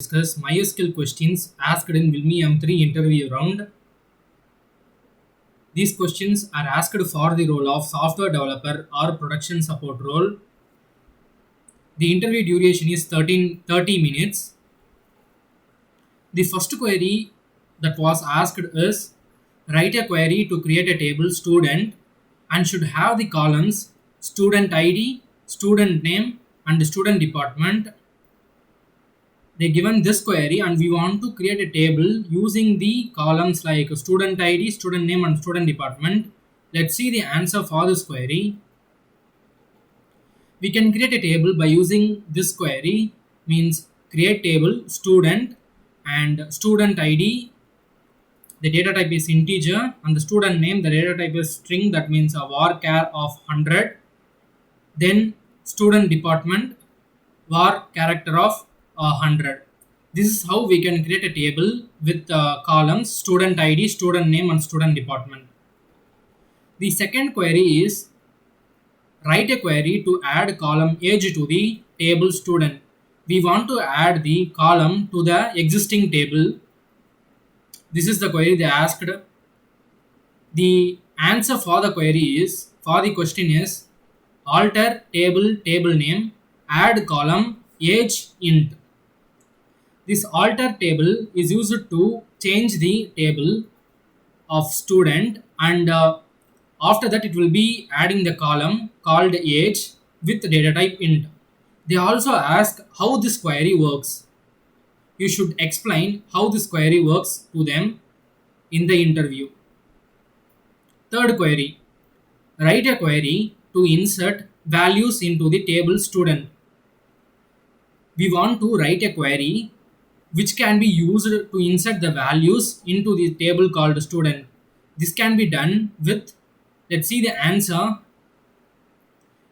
Discuss MySQL questions asked in Wilmy M3 interview round. These questions are asked for the role of software developer or production support role. The interview duration is 30 minutes. The first query that was asked is write a query to create a table student and should have the columns student ID, student name, and student department. They given this query and we want to create a table using the columns like student ID, student name, and student department. Let's see the answer for this query. We can create a table by using this query, means create table student and student ID. The data type is integer and the student name, the data type is string, that means a varchar of 100. Then student department, var character of 100. This is how we can create a table with columns student ID, student name, and student department. The second query is write a query to add column age to the table student. We want to add the column to the existing table. This is the query they asked. The answer for the question is alter table name, add column age int. This alter table is used to change the table of student, and after that it will be adding the column called age with data type int. They also ask how this query works. You should explain how this query works to them in the interview. Third query, write a query to insert values into the table student. We want to write a query which can be used to insert the values into the table called student. This can be done with, let's see the answer.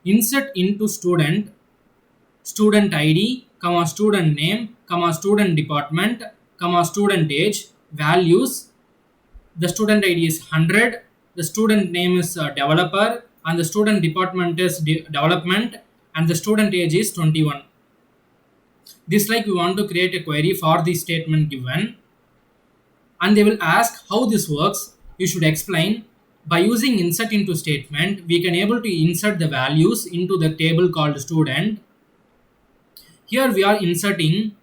Insert into student, student ID, comma student name, comma student department, comma student age, values. The student ID is 100, the student name is developer, and the student department is development, and the student age is 21. This like we want to create a query for the statement given, and they will ask how this works. You should explain. By using insert into statement, we can able to insert the values into the table called student. Here we are inserting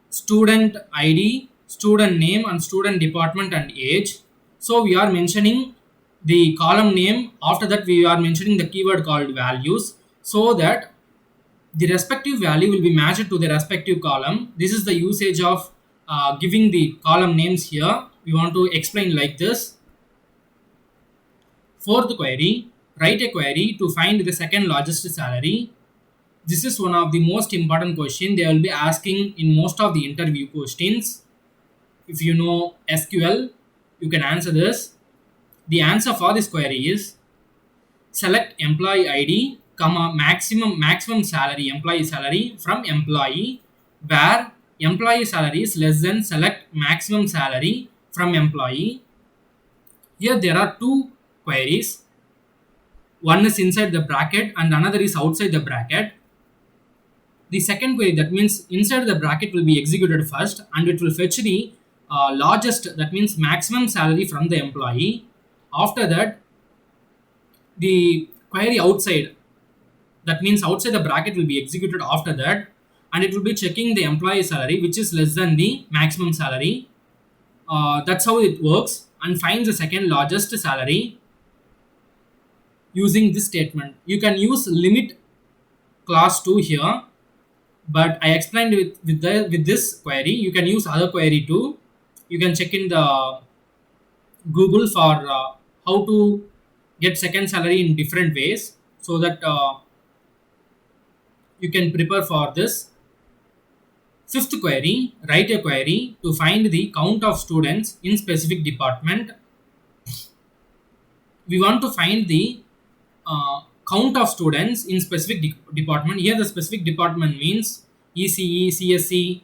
student ID, student name, and student department and age. So we are mentioning the column name. After that we are mentioning the keyword called values, so that the respective value will be matched to the respective column. This is the usage of giving the column names here. We want to explain like this. Fourth query, write a query to find the second largest salary. This is one of the most important question they will be asking in most of the interview questions. If you know SQL, you can answer this. The answer for this query is select employee ID, comma maximum salary, employee salary from employee, where employee salary is less than select maximum salary from employee. Here there are two queries. One is inside the bracket and another is outside the bracket. The second query, that means inside the bracket, will be executed first and it will fetch the largest, that means maximum salary from the employee. After that, the query outside, that means outside the bracket, will be executed after that, and it will be checking the employee salary which is less than the maximum salary. That's how it works, and finds the second largest salary using this statement. You can use limit class 2 here, but I explained with this query. You can use other query too. You can check in the Google for how to get second salary in different ways, so that you can prepare for this. Fifth query, write a query to find the count of students in specific department. We want to find the count of students in specific department. Here the specific department means ECE, CSE.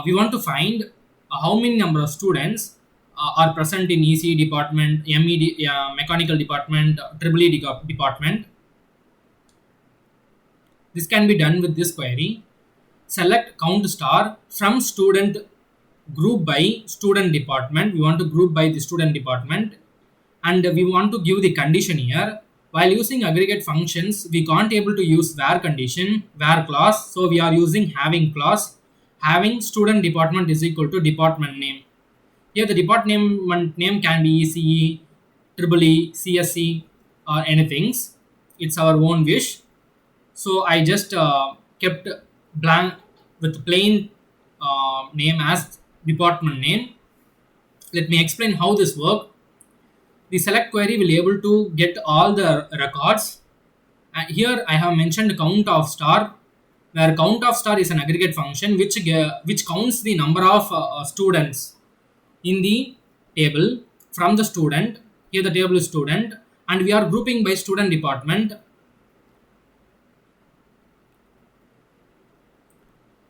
We want to find how many number of students are present in ECE department, MED, mechanical department, EEE department. This can be done with this query. select count star from student group by student department. We want to group by the student department, and we want to give the condition here. While using aggregate functions, we can't able to use where condition, where clause, so we are using having clause. Having student department is equal to department name. Here the department name can be ECE, triple E, CSE, or anything. It's our own wish. So I just kept blank with plain name as department name. Let me explain how this works. The select query will able to get all the records. And here I have mentioned count of star, where count of star is an aggregate function which counts the number of students in the table from the student. Here the table is student, and we are grouping by student department.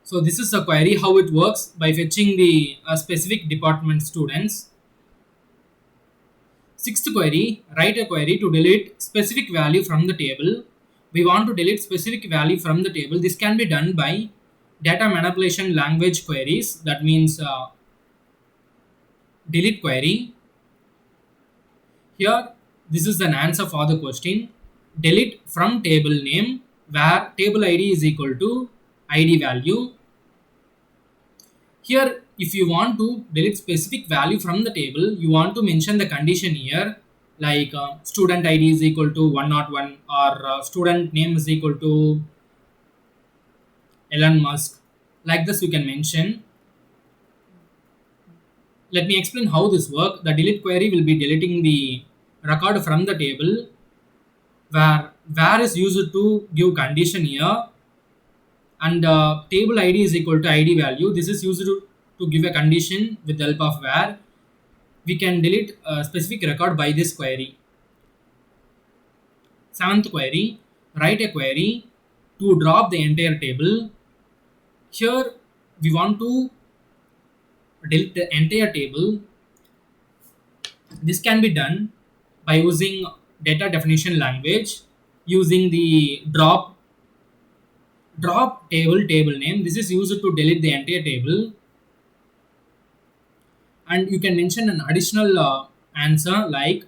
So this is the query, how it works by fetching the specific department students. Sixth query, write a query to delete specific value from the table. We want to delete specific value from the table. This can be done by data manipulation language queries. That means delete query. Here, this is an answer for the question. Delete from table name, where table ID is equal to ID value. Here, if you want to delete specific value from the table, you want to mention the condition here, like student ID is equal to 101, or student name is equal to Elon Musk. Like this you can mention. Let me explain how this works. The delete query will be deleting the record from the table, where is used to give condition here, and table ID is equal to ID value. This is used to give a condition with the help of where. We can delete a specific record by this query. Seventh query, write a query to drop the entire table. Here we want to delete the entire table. This can be done by using data definition language, using the drop table name. This is used to delete the entire table, and you can mention an additional answer, like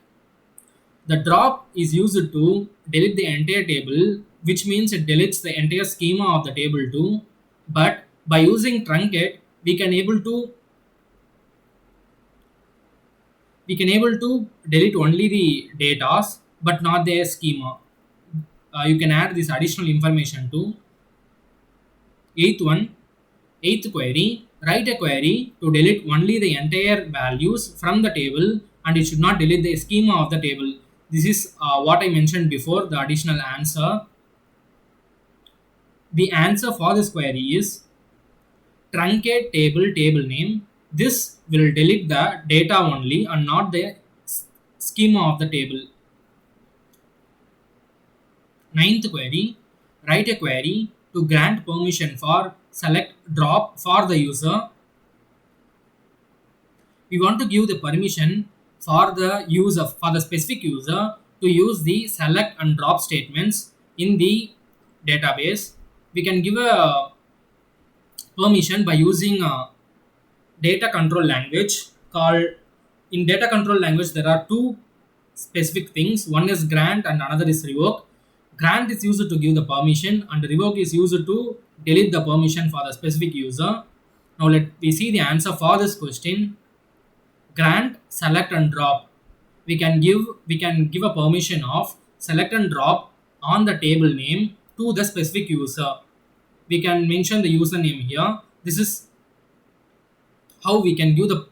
the drop is used to delete the entire table, which means it deletes the entire schema of the table too. But by using truncate, we can able to delete only the data but not their schema. You can add this additional information too. Eighth query, write a query to delete only the entire values from the table, and it should not delete the schema of the table. This is what I mentioned before, the additional answer. The answer for this query is truncate table name. This will delete the data only and not the schema of the table. Ninth query, write a query to grant permission for select drop for the user. We want to give the permission for the specific user to use the select and drop statements in the database. We can give a permission by using a data control language called. In data control language, there are two specific things. One is grant and another is revoke. Grant is used to give the permission, and revoke is used to delete the permission for the specific user. Now let we see the answer for this question. Grant, select and drop. We can give a permission of select and drop on the table name to the specific user. We can mention the username here. This is how we can give the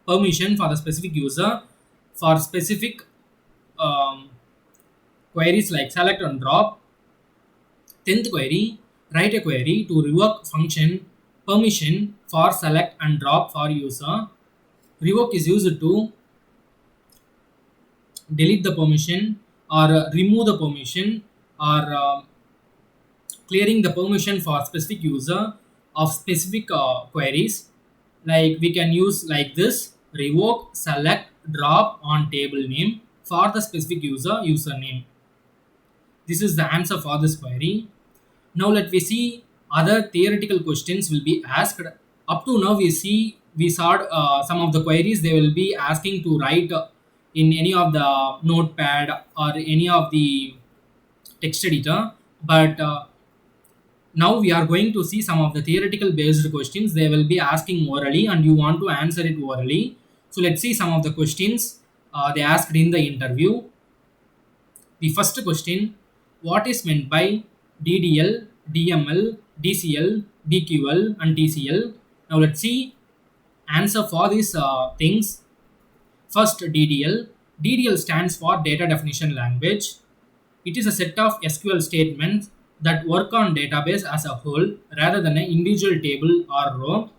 permission for the specific user for specific queries like select and drop. 10th query, write a query to revoke function permission for select and drop for user. Revoke is used to delete the permission or remove the permission, or clearing the permission for specific user of specific queries. Like we can use like this: revoke select drop on table name for the specific username. This is the answer for this query. Now let we see other theoretical questions will be asked. Up to now, we saw some of the queries they will be asking to write in any of the notepad or any of the text editor, but now we are going to see some of the theoretical based questions they will be asking orally, and you want to answer it orally. So let's see some of the questions they asked in the interview. The first question: what is meant by DDL, DML, DCL, DQL, and TCL? Now let's see answer for these things. First, DDL. DDL stands for Data Definition Language. It is a set of SQL statements that work on database as a whole rather than an individual table or row.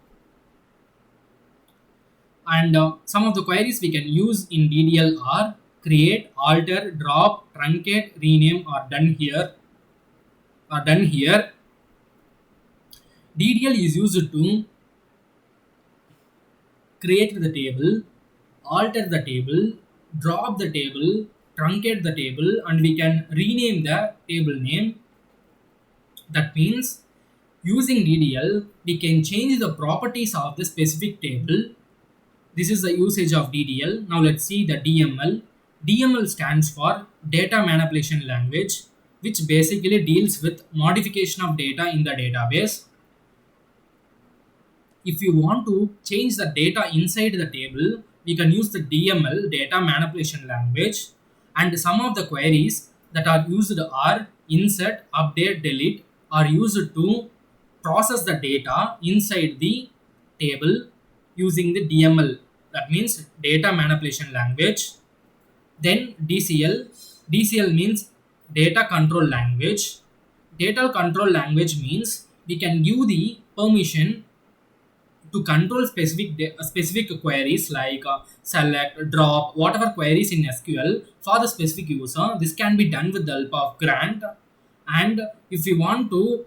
And some of the queries we can use in DDL are create, alter, drop, truncate, rename, or done here. DDL is used to create the table, alter the table, drop the table, truncate the table, and we can rename the table name. That means using DDL, we can change the properties of the specific table. This is the usage of DDL. Now let's see the DML. DML stands for Data Manipulation Language, which basically deals with modification of data in the database. If you want to change the data inside the table, we can use the DML, Data Manipulation Language. And some of the queries that are used are insert, update, delete, are used to process the data inside the table using the DML. That means Data Manipulation Language. Then DCL. DCL means Data Control Language. Data Control Language means we can give the permission to control specific queries like select, drop, whatever queries in SQL for the specific user. This can be done with the help of grant. And if you want to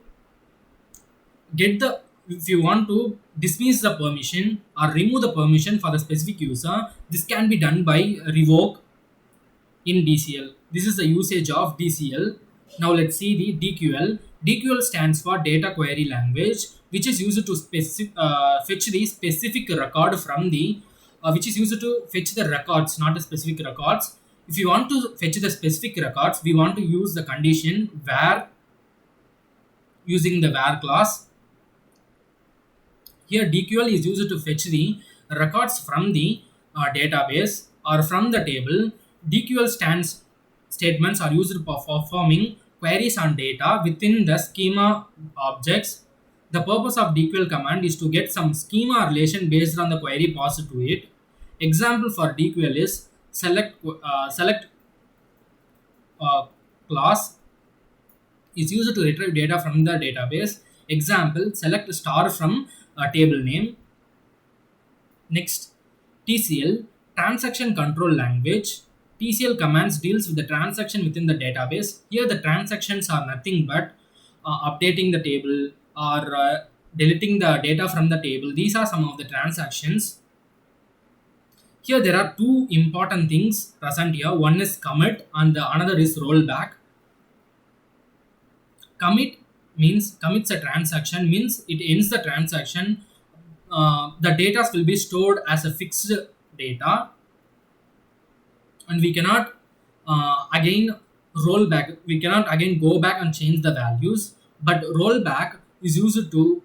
dismiss the permission or remove the permission for the specific user, this can be done by revoke in DCL. This is the usage of DCL. Now let's see the DQL. DQL stands for Data Query Language, which is used to fetch the specific record from the which is used to fetch the records, not the specific records. If you want to fetch the specific records, we want to use the condition where, using the where clause. Here DQL is used to fetch the records from the database or from the table. DQL statements are used for performing queries on data within the schema objects. The purpose of DQL command is to get some schema relation based on the query passed to it. Example for DQL is select class is used to retrieve data from the database. Example, select star from a table name. Next, TCL, Transaction Control Language. TCL commands deals with the transaction within the database. Here the transactions are nothing but updating the table or deleting the data from the table. These are some of the transactions. Here there are two important things present here. One is commit and the another is rollback. Commit means commits a transaction, means it ends the transaction. The data will be stored as a fixed data, and we cannot again roll back. We cannot again go back and change the values. But rollback is used to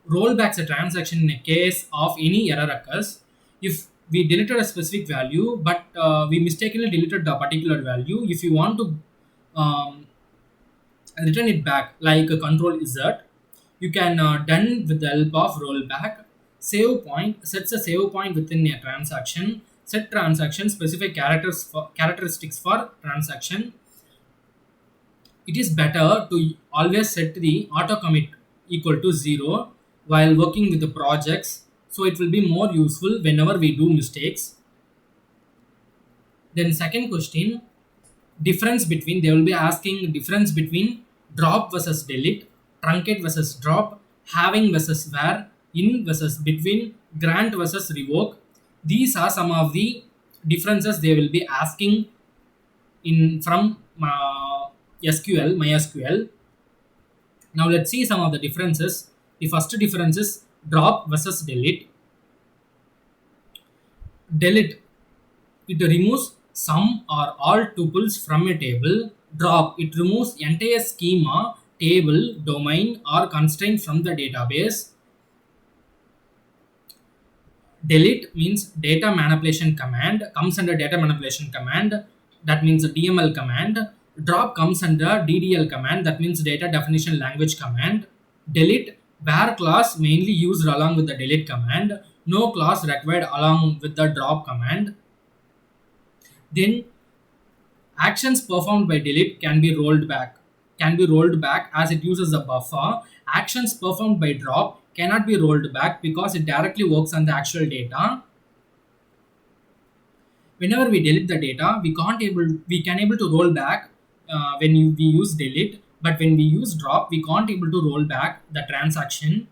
roll back a transaction in a case of any error occurs. If we deleted a specific value, but we mistakenly deleted the particular value, if you want to return it back like a control Z, you can done with the help of rollback. Save point sets a save point within a transaction. Set transaction specific characteristics for transaction. It is better to always set the auto commit equal to 0 while working with the projects, so it will be more useful whenever we do mistakes. Then second question, difference between, they will be asking difference between drop versus delete, truncate versus drop, having versus where, in versus between, grant versus revoke. These are some of the differences they will be asking in from SQL, MySQL. Now let's see some of the differences. The first difference is drop versus delete. Delete, it removes some or all tuples from a table. Drop, it removes entire schema, table, domain or constraint from the database. Delete means data manipulation command, comes under data manipulation command, that means DML command. Drop comes under DDL command, that means data definition language command. Delete, where clause mainly used along with the delete command, no clause required along with the drop command. Then actions performed by delete can be rolled back as it uses a buffer. Actions performed by drop cannot be rolled back because it directly works on the actual data. Whenever we delete the data, we can able to roll back we use delete, but when we use drop we can't able to roll back the transaction.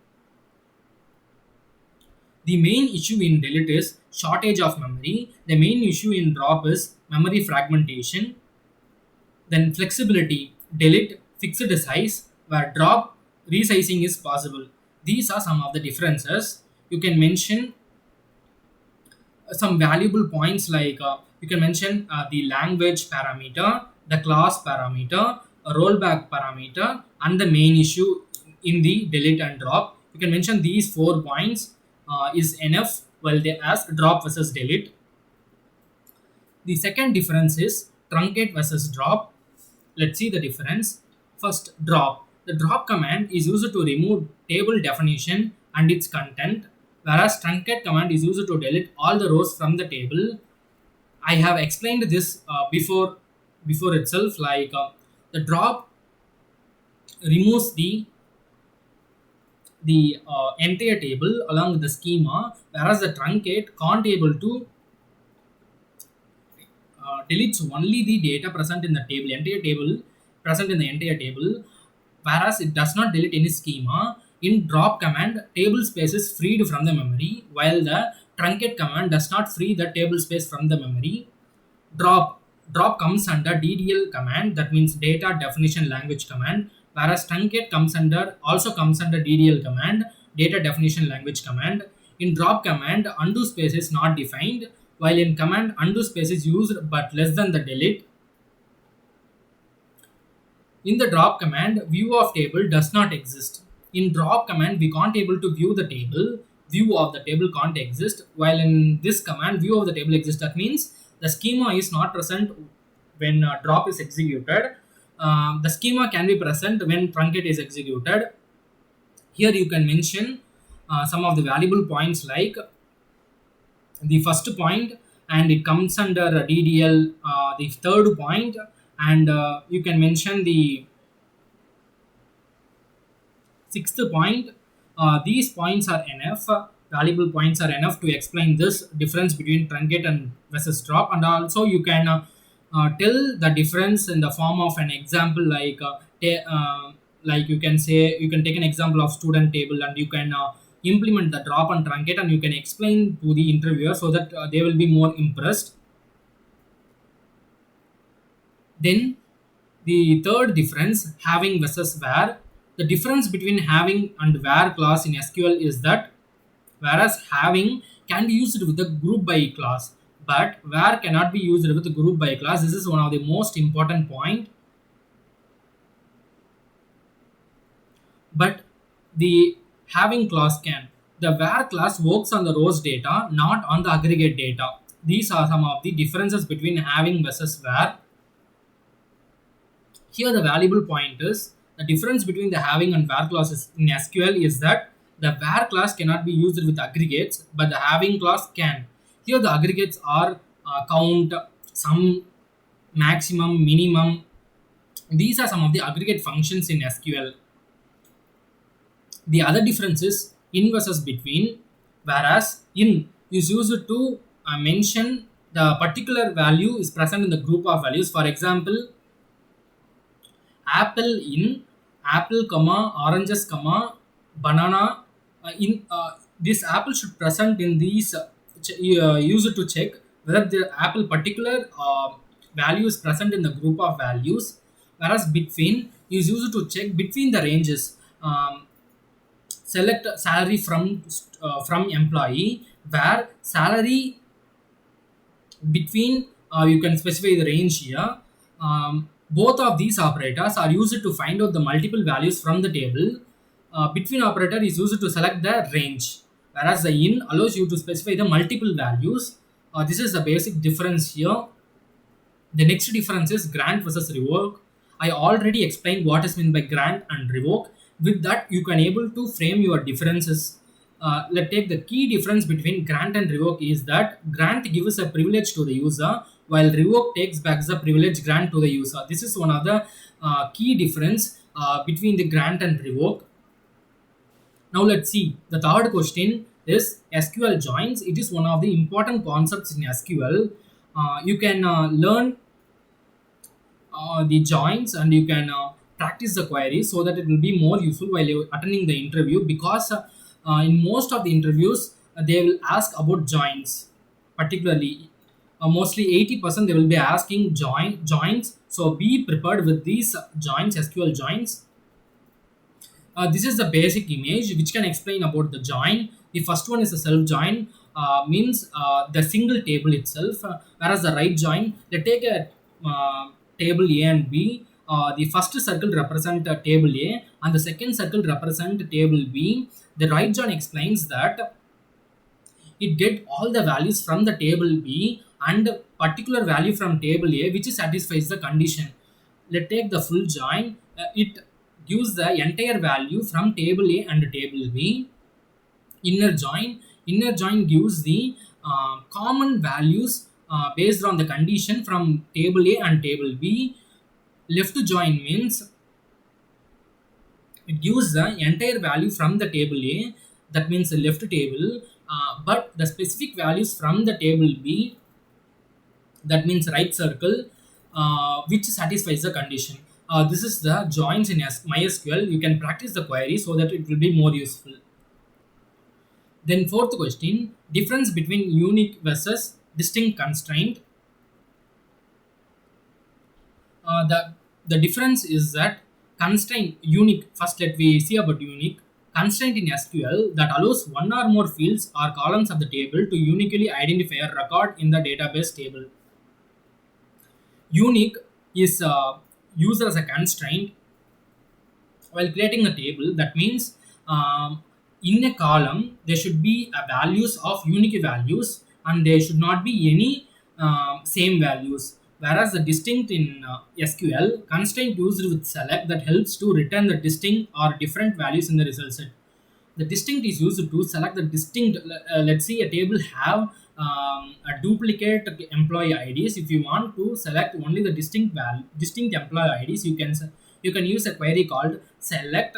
The main issue in delete is shortage of memory. The main issue in drop is memory fragmentation. Then flexibility, delete fixed size, where drop resizing is possible. These are some of the differences. You can mention some valuable points like you can mention the language parameter, the class parameter, a rollback parameter, and the main issue in the delete and drop. You can mention these 4 points is enough while they ask drop versus delete. The second difference is truncate versus drop. Let's see the difference. First, drop. The drop command is used to remove table definition and its content, whereas truncate command is used to delete all the rows from the table. I have explained this before itself. Like the drop removes the entire table along with the schema, whereas the truncate can't able to deletes only the data present in the table, entire table present in the entire table, whereas it does not delete any schema. In drop command, table space is freed from the memory, while the truncate command does not free the table space from the memory. Drop, drop comes under DDL command, that means data definition language command, whereas truncate also comes under DDL command, data definition language command. In drop command, undo space is not defined, while in command undo space is used but less than the delete. In the drop command, view of table does not exist. In drop command, we can't able to view the table. View of the table can't exist. While in this command, view of the table exists. That means the schema is not present when drop is executed. The schema can be present when truncate is executed. Here you can mention some of the valuable points like the first point, and it comes under DDL, the third point, and you can mention the sixth point. These points are enough, valuable points are enough to explain this difference between truncate and versus drop. And also you can tell the difference in the form of an example like you can say, you can take an example of student table and you can implement the drop and truncate, and you can explain to the interviewer so that they will be more impressed. Then the third difference, having versus where. The difference between having and where clause in SQL is that whereas having can be used with the group by clause, but where cannot be used with the group by clause. This is one of the most important point. But the having clause can. The where clause works on the rows data, not on the aggregate data. These are some of the differences between having versus where. Here the valuable point is the difference between the having and where clauses in SQL is that the where clause cannot be used with aggregates, but the having clause can. Here the aggregates are count, sum, maximum, minimum. These are some of the aggregate functions in SQL. The other difference is in versus between, whereas in is used to mention the particular value is present in the group of values. For example, apple in apple comma oranges comma banana in this apple should present in these used to check whether the apple particular value is present in the group of values, whereas between is used to check between the ranges. Select salary from employee, where salary between, you can specify the range here. Both of these operators are used to find out the multiple values from the table. Between operator is used to select the range, whereas the in allows you to specify the multiple values. This is the basic difference here. The next difference is grant versus revoke. I already explained what is meant by grant and revoke. With that, you can able to frame your differences. Let's take the key difference between grant and revoke is that grant gives a privilege to the user, while revoke takes back the privilege grant to the user. This is one of the key difference between the grant and revoke. Now let's see. The third question is SQL joins. It is one of the important concepts in SQL. You can learn the joins, and you can practice the queries so that it will be more useful while you attending the interview, because in most of the interviews they will ask about joins, particularly mostly 80% they will be asking joins. So be prepared with these joins, SQL joins. This is the basic image which can explain about the join. The first one is a self join, means the single table itself, whereas the right join, they take a table A and B. The first circle represent table A and the second circle represent table B. The right join explains that it get all the values from the table B and particular value from table A which satisfies the condition. Let's take the full join. It gives the entire value from table A and table B. Inner join gives the common values based on the condition from table A and table B. Left join means it gives the entire value from the table A, that means the left table, but the specific values from the table B, that means right circle, which satisfies the condition. This is the joins in MySQL. You can practice the query so that it will be more useful. Then fourth question, difference between unique versus distinct constraint. The difference is that constraint unique. First, let we see about unique. Constraint in SQL that allows one or more fields or columns of the table to uniquely identify a record in the database table. Unique is used as a constraint while creating a table. That means in a column there should be a values of unique values, and there should not be any same values. Whereas the distinct in SQL, constraint used with select that helps to return the distinct or different values in the result set. The distinct is used to select the distinct. Let's say a table have a duplicate employee IDs. If you want to select only the distinct employee IDs, you can use a query called select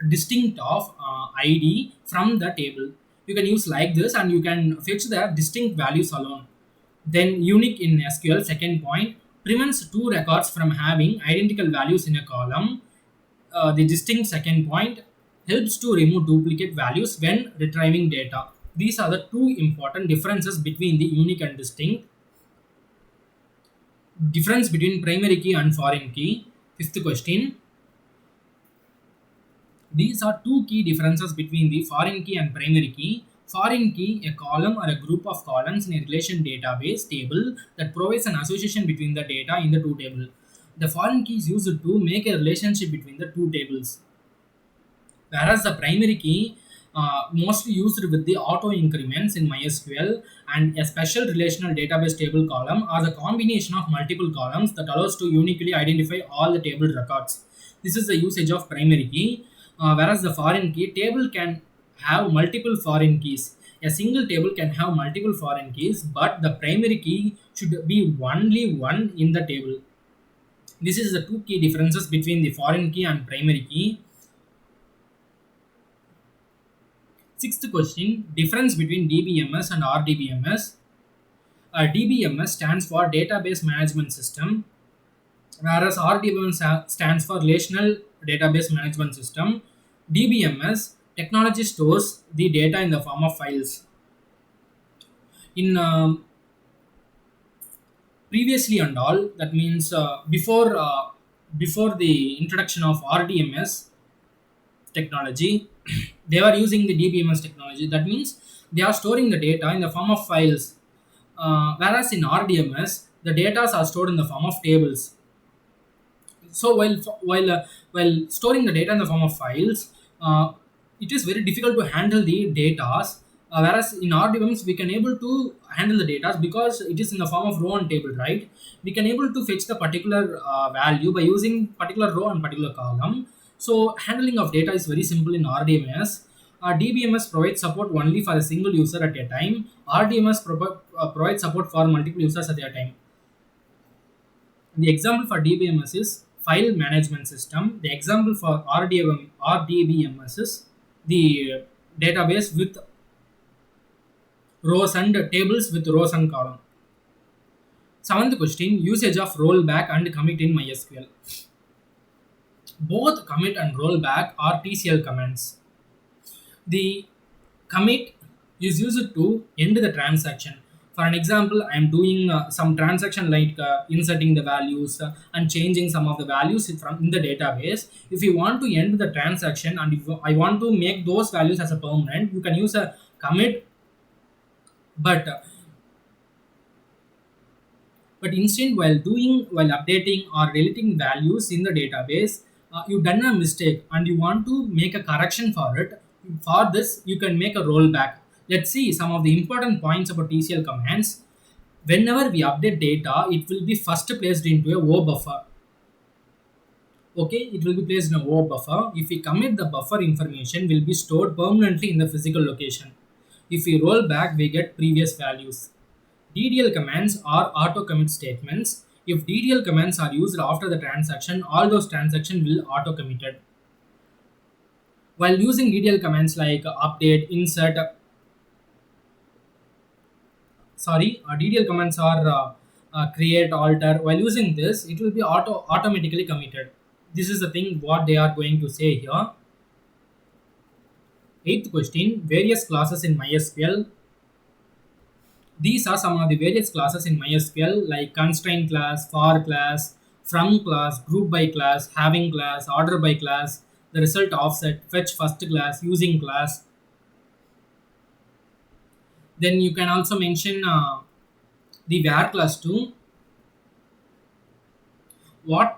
distinct of ID from the table. You can use like this, and you can fetch the distinct values alone. Then unique in SQL, second point, prevents two records from having identical values in a column. The distinct, second point, helps to remove duplicate values when retrieving data. These are the two important differences between the unique and distinct. Difference between primary key and foreign key. Fifth question. These are two key differences between the foreign key and primary key. Foreign key, a column or a group of columns in a relation database table that provides an association between the data in the two tables. The foreign key is used to make a relationship between the two tables. Whereas the primary key, mostly used with the auto increments in MySQL, and a special relational database table column are the combination of multiple columns that allows to uniquely identify all the table records. This is the usage of primary key. Whereas the foreign key, table can have multiple foreign keys. A single table can have multiple foreign keys, but the primary key should be only one in the table. This is the two key differences between the foreign key and primary key. Sixth question, difference between DBMS and RDBMS. DBMS stands for Database Management System, whereas RDBMS stands for Relational Database Management System. DBMS, technology stores the data in the form of files. In previously and all, that means before before the introduction of RDMS technology, they were using the DBMS technology. That means they are storing the data in the form of files, whereas in RDMS, the data are stored in the form of tables. So while storing the data in the form of files, it is very difficult to handle the data. Whereas in RDBMS we can able to handle the data because it is in the form of row and table, right? We can able to fetch the particular value by using particular row and particular column. So handling of data is very simple in RDMS. DBMS provides support only for a single user at a time. RDMS provides support for multiple users at a time. The example for DBMS is file management system. The example for RDBMS is the database with rows and tables with rows and column. Seventh question, usage of rollback and commit in MySQL. Both commit and rollback are TCL commands. The commit is used to end the transaction. For an example, I am doing some transaction like inserting the values and changing some of the values from in the database. If you want to end the transaction and if I want to make those values as a permanent, you can use a commit. But instead, while updating or deleting values in the database, you done a mistake and you want to make a correction for it. For this, you can make a rollback. Let's see some of the important points about TCL commands. Whenever we update data, it will be first placed into a O buffer. Okay, it will be placed in a O buffer. If we commit, the buffer information will be stored permanently in the physical location. If we roll back, we get previous values. DDL commands are auto commit statements. If DDL commands are used after the transaction, all those transactions will auto committed. While using DDL commands like update, insert, DDL commands are create, alter. While using this, it will be automatically committed. This is the thing what they are going to say here. Eighth question, various classes in MySQL. These are some of the various classes in MySQL like constraint class, for class, from class, group by class, having class, order by class, the result offset, fetch first class, using class. Then you can also mention the where class too.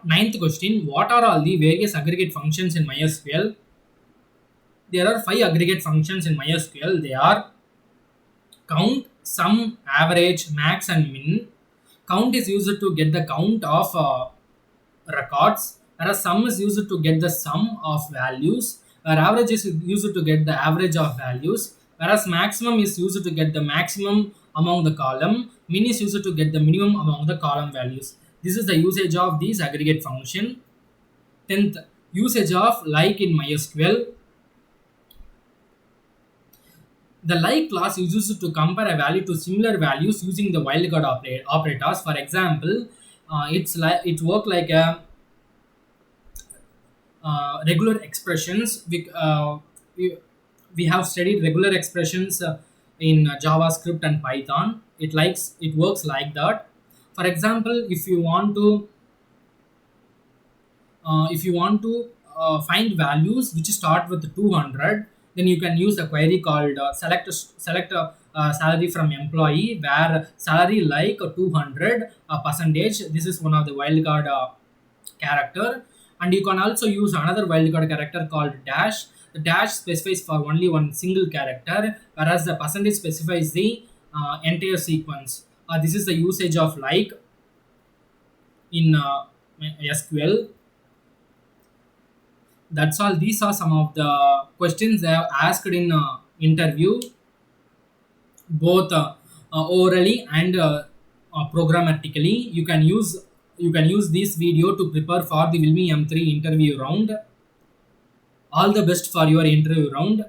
Ninth question, what are all the various aggregate functions in MySQL? There are 5 aggregate functions in MySQL. They are count, sum, average, max and min. Count is used to get the count of records, whereas sum is used to get the sum of values, where average is used to get the average of values, whereas maximum is used to get the maximum among the column, min is used to get the minimum among the column values. This is the usage of these aggregate function. 10th, usage of like in MySQL. The like class is used to compare a value to similar values using the wildcard operators. For example, it work like a regular expressions. We have studied regular expressions in JavaScript and Python. It works like that. For example, if you want to find values which start with 200, then you can use a query called select salary from employee, where salary like 200 percentage. This is one of the wildcard character. And you can also use another wildcard character called dash. The dash specifies for only one single character, whereas the percentage specifies the entire sequence. This is the usage of like in SQL. That's all. These are some of the questions they have asked in interview, both orally and programmatically. You can use this video to prepare for the Wilmy M3 interview round. All the best for your interview round.